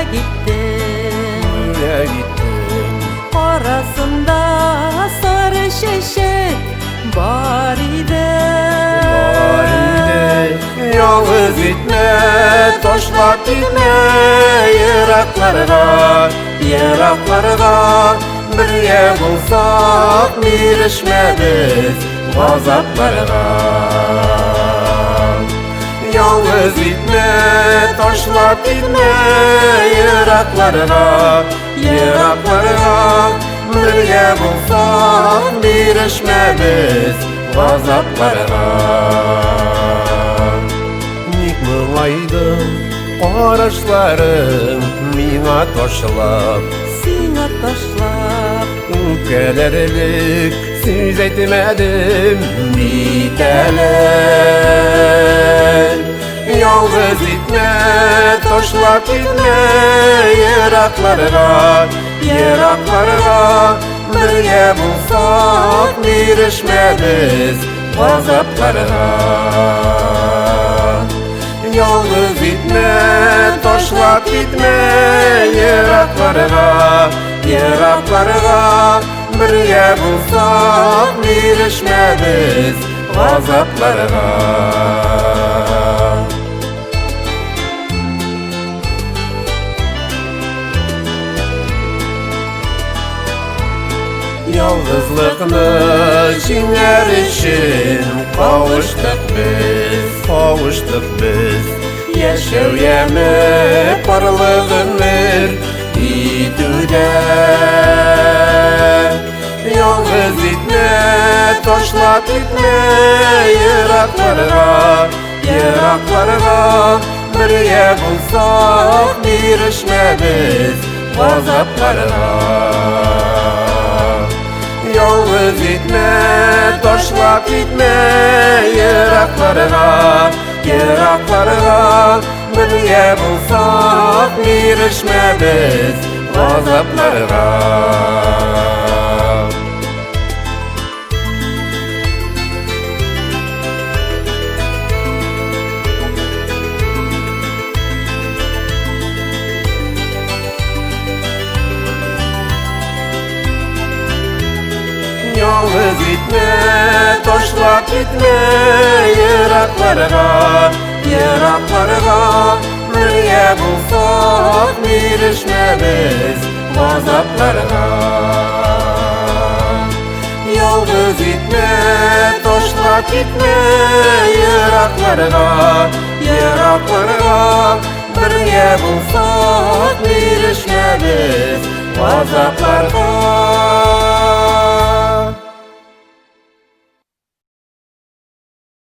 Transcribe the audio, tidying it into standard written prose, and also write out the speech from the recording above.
gittin? Niye gittin? Arasında sarı şişek var idi. Yalnız gitme, taşlap gitme, Yiraklarga, yiraklarga. Birge bulsak birleşmemiz gazaplarga. Yalnız gitme, taşlap gitme, Yiraklarga, yiraklarga. Birge bulsak birleşmemiz gazaplarga. Yıkmılaydım araçlarım mina taşlap, Sina taşlap kederlik söz etmedim biteler. Yalnız gitme, taşlap gitme, Yiraklarga, yiraklarga. Birge bulsak birleşmemiz gazaplarga. Yalnız gitme, taşlap gitme, Yiraklarga, yiraklarga. Birge bulsak birleşmemiz gazaplarga. Yalnızlıkны çiğner için kavuştuk biz. Yaşawyamy parlığınır itüde. Yalnız gitme, taşlap gitme, Yiraklarga, yiraklarga. Birge bulsak birleşmemiz gazaplarga. Yalnız gitme, taşlap gitme, Yiraklarga, yiraklarga. Birge bulsak birleşmemiz gazaplarga. Yalnız gitme, taşlap gitme, Yiraklarga, yiraklarga. Birge bulsak birleşmemiz gazaplarga. Yalnız gitme, taşlap gitme, Yiraklarga, yiraklarga. Birge bulsak birleşmemiz gazaplarga.